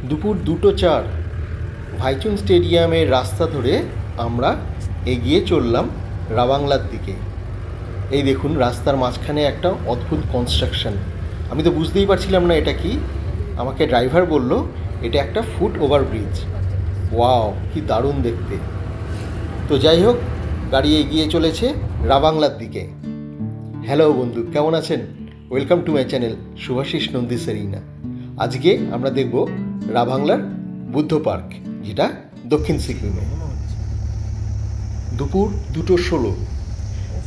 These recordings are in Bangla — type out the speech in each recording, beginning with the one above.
দুপুর 2:04 ভাইচুং স্টেডিয়ামের রাস্তা ধরে আমরা এগিয়ে চললাম রাবাংলার দিকে। এই দেখুন রাস্তার মাঝখানে একটা অদ্ভুত কনস্ট্রাকশন। আমি তো বুঝতেই পারছিলাম না এটা কি। আমাকে ড্রাইভার বলল এটা একটা ফুট ওভারব্রিজ। ওয়াও, কি দারুণ দেখতে। তো যাই হোক, গাড়ি এগিয়ে চলেছে রাবাংলার দিকে। হ্যালো বন্ধু, কেমন আছেন? Welcome to my channel Shubhashis Nandi সেরিনা। আজকে আমরা দেখব রাবাংলার বুদ্ধ পার্ক, যেটা দক্ষিণ সিকিমে। দুপুর 2:16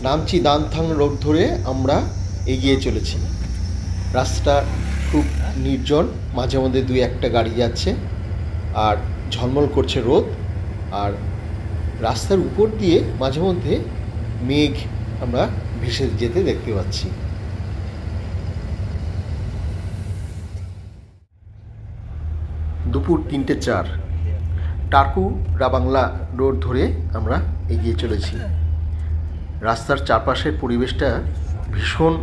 নামচি দানথাং রোড ধরে আমরা এগিয়ে চলেছি। রাস্তা খুব নির্জন, মাঝে মধ্যে 2-1টা গাড়ি যাচ্ছে আর ঝলমল করছে রোদ। আর রাস্তার উপর দিয়ে মাঝে মধ্যে মেঘ আমরা ভেসে যেতে দেখতে পাচ্ছি। দুপুর 3:04 টার্কু রাবাংলা রোড ধরে আমরা এগিয়ে চলেছি। রাস্তার চারপাশের পরিবেশটা ভীষণ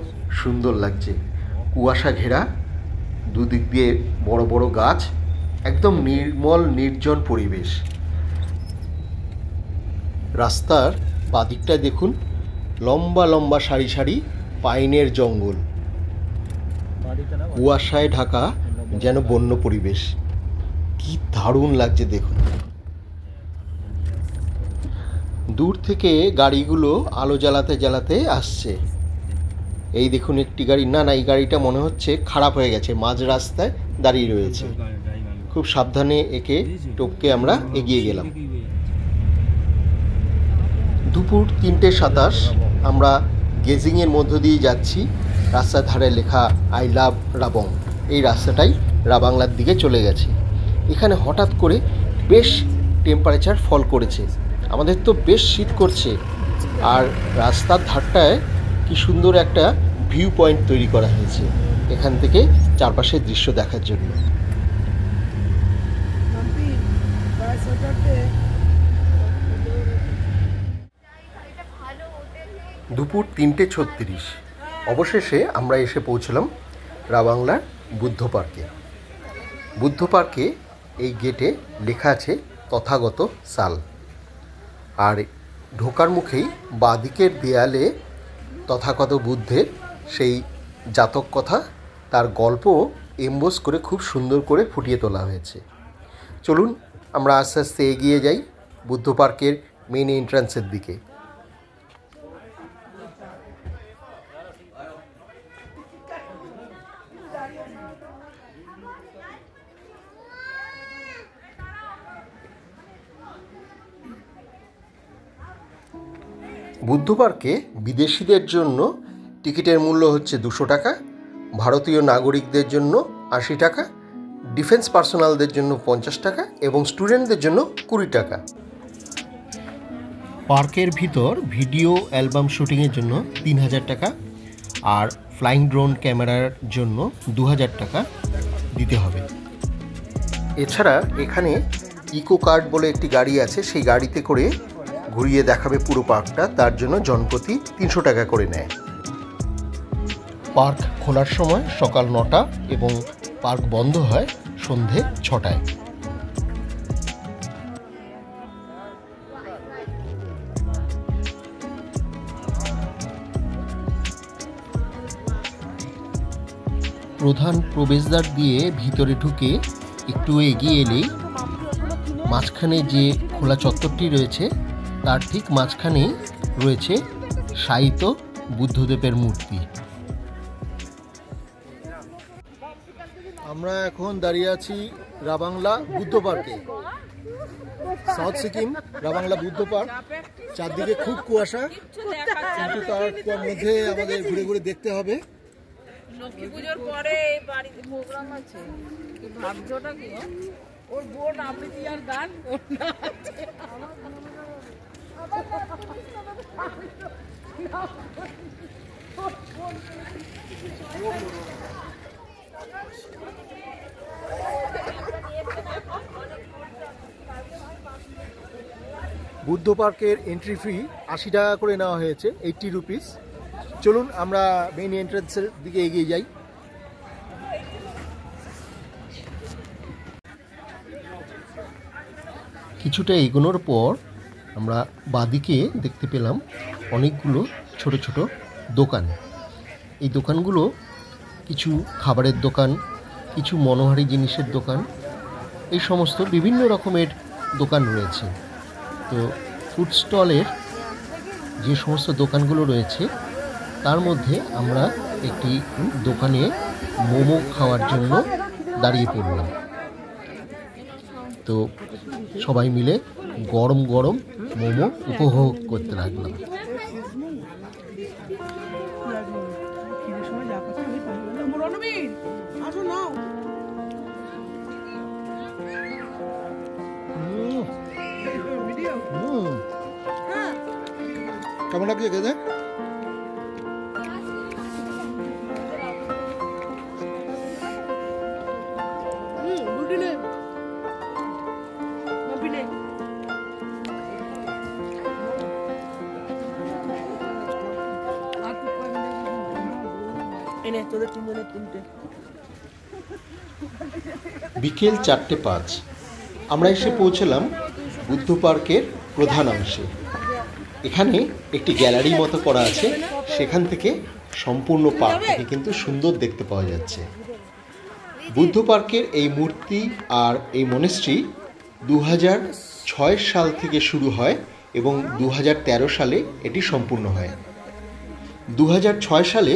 সুন্দর লাগছে। কুয়াশা ঘেরা, দুদিক দিয়ে বড় বড় গাছ, একদম নির্মল নির্জন পরিবেশ। রাস্তার বাদিকটায় দেখুন লম্বা লম্বা সারি সারি পাইনের জঙ্গল, কুয়াশায় ঢাকা যেন বন্য পরিবেশ। কি দারুণ লাগছে দেখুন। দূর থেকে গাড়িগুলো আলো জ্বালাতে জ্বালাতে আসছে। এই দেখুন একটি গাড়ি, না এই গাড়িটা মনে হচ্ছে খারাপ হয়ে গেছে, মাঝ রাস্তায় দাঁড়িয়ে রয়েছে। খুব সাবধানে একে টপকে আমরা এগিয়ে গেলাম। দুপুর 3:27 আমরা গেজিংয়ের মধ্য দিয়ে যাচ্ছি। রাস্তার ধারে লেখা আই লাভ রাবং। এই রাস্তাটাই রাবাংলার দিকে চলে গেছে। এখানে হঠাৎ করে বেশ টেম্পারেচার ফল করেছে। আমাদের তো বেশ শীত করছে। আর রাস্তার ধারটায় কি সুন্দর একটা ভিউ পয়েন্ট তৈরি করা হয়েছে, এখান থেকে চারপাশের দৃশ্য দেখার জন্য। দুপুর 3:36 অবশেষে আমরা এসে পৌঁছলাম রাবাংলার বুদ্ধ পার্কে। বুদ্ধ পার্কে এই গেটে লেখা আছে তথাগত সাল। আর ঢোকার মুখেই বাঁদিকের দেয়ালে তথাগত বুদ্ধের সেই জাতক কথা, তার গল্প এমবোস করে খুব সুন্দর করে ফুটিয়ে তোলা হয়েছে। চলুন আমরা আস্তে আস্তে এগিয়ে যাই বুদ্ধ পার্কের মেন এন্ট্রান্সের দিকে। বুদ্ধ পার্কে বিদেশিদের জন্য টিকিটের মূল্য হচ্ছে 200 টাকা, ভারতীয় নাগরিকদের জন্য 80 টাকা, ডিফেন্স পার্সোনালদের জন্য 50 টাকা এবং স্টুডেন্টদের জন্য 20 টাকা। পার্কের ভিতর ভিডিও অ্যালবাম শুটিংয়ের জন্য 3000 টাকা আর ফ্লাইং ড্রোন ক্যামেরার জন্য 2000 টাকা দিতে হবে। এছাড়া এখানে ইকো কার্ট বলে একটি গাড়ি আছে, সেই গাড়িতে করে ঘুরিয়ে দেখাবে পুরো পার্কটা, তার জন্য জনপ্রতি 300 টাকা করে নেয়। পার্ক খোলার সময় সকাল 9টা এবং পার্ক বন্ধ হয় সন্ধে 6টায়। প্রধান প্রবেশদ্বার দিয়ে ভিতরে ঢুকে একটু এগিয়ে এলেই মাঝখানে যে খোলা চত্বরটি রয়েছে তার ঠিক মাঝখানেই রয়েছে শায়িত বুদ্ধদেবের মূর্তি। আমরা এখন দাঁড়িয়ে আছি রাবাংলা বুদ্ধ পার্কে, সাউথ সিকিম রাবাংলা বুদ্ধ পার্ক। চারদিকে খুব কুয়াশা, কিন্তু তার মধ্যে আমাদের ঘুরে ঘুরে দেখতে হবে। লক্ষ্মী পুজোর পরে বাড়িতে প্রোগ্রাম আছে, ভাবছোটা কি ওর বোন আবৃত্তি আর গান বুদ্ধ পার্কের এন্ট্রি ফি 80 টাকা করে নেওয়া হয়েছে, 80 রুপিস। চলুন আমরা মেইন এন্ট্রান্সের দিকে এগিয়ে যাই। কিছুটা এগোনোর পর আমরা বাদিকে দেখতে পেলাম অনেকগুলো ছোট ছোট দোকান। এই দোকানগুলো কিছু খাবারের দোকান, কিছু মনোহারী জিনিসের দোকান, এই সমস্ত বিভিন্ন রকমের দোকান রয়েছে। তো ফুড স্টলের যে সমস্ত দোকানগুলো রয়েছে তার মধ্যে আমরা একটি দোকানে মোমো খাওয়ার জন্য দাঁড়িয়ে পড়লাম। তো সবাই মিলে গরম গরম মোমো উপভোগ করতে লাগলাম। কেমন লাগছে খেতে? বিকেল 4:05 আমরা এসে পৌঁছলাম বুদ্ধ পার্কের প্রধান অংশে। এখানে একটি গ্যালারি মতো করা আছে, সেখান থেকে সম্পূর্ণ পার্কটাকে কিন্তু সুন্দর দেখতে পাওয়া যাচ্ছে। বুদ্ধ পার্কের এই মূর্তি আর এই মনেস্ট্রি 2006 সাল থেকে শুরু হয় এবং 2013 সালে এটি সম্পূর্ণ হয়। 2006 সালে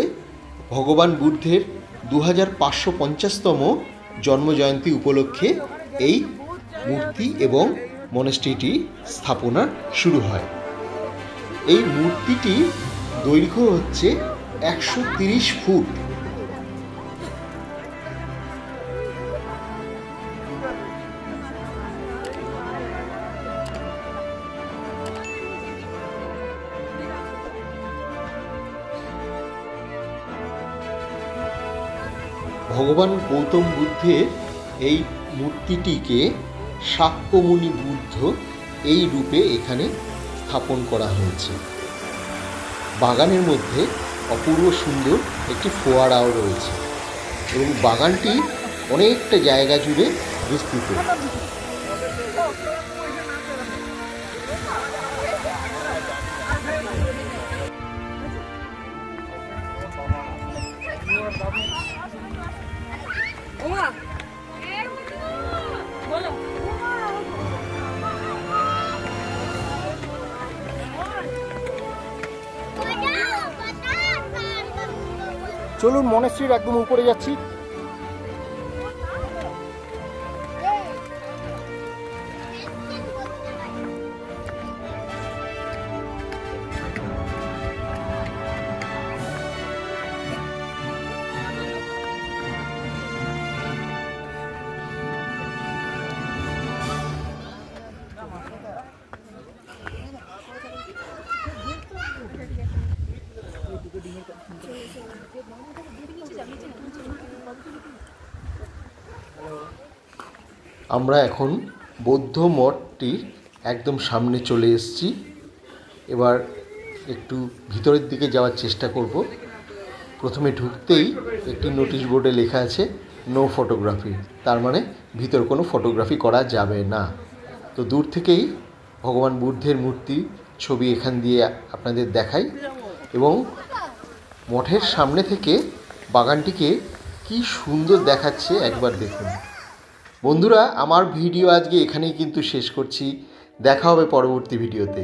ভগবান বুদ্ধের 2550তম জন্মজয়ন্তী উপলক্ষে এই মূর্তি এবং মনেস্ট্রিটি স্থাপনা শুরু হয়। এই মূর্তিটি দৈর্ঘ্য হচ্ছে 130 ফুট। ভগবান গৌতম বুদ্ধের এই মূর্তিটিকে শাক্যমুনি বুদ্ধ এই রূপে এখানে স্থাপন করা হয়েছে। বাগানের মধ্যে অপূর্ব সুন্দর একটি ফোয়ারাও রয়েছে এবং বাগানটি অনেকটা জায়গা জুড়ে বিস্তৃত। চলুন মনেস্ট্রির একদম উপরে যাচ্ছি। আমরা এখন বৌদ্ধ মঠটির একদম সামনে চলে এসেছি। এবার একটু ভিতরের দিকে যাওয়ার চেষ্টা করব। প্রথমে ঢুকতেই একটি নোটিশ বোর্ডে লেখা আছে নো ফটোগ্রাফি, তার মানে ভিতর কোনো ফটোগ্রাফি করা যাবে না। তো দূর থেকেই ভগবান বুদ্ধের মূর্তি ছবি এখান দিয়ে আপনাদের দেখাই এবং মঠের সামনে থেকে বাগানটিকে কি সুন্দর দেখাচ্ছে একবার দেখুন। বন্ধুরা, আমার ভিডিও আজকে এখানেই কিন্তু শেষ করছি। দেখা হবে পরবর্তী ভিডিওতে।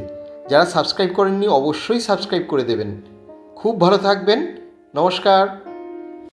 যারা সাবস্ক্রাইব করেননি অবশ্যই সাবস্ক্রাইব করে দেবেন। খুব ভালো থাকবেন। নমস্কার।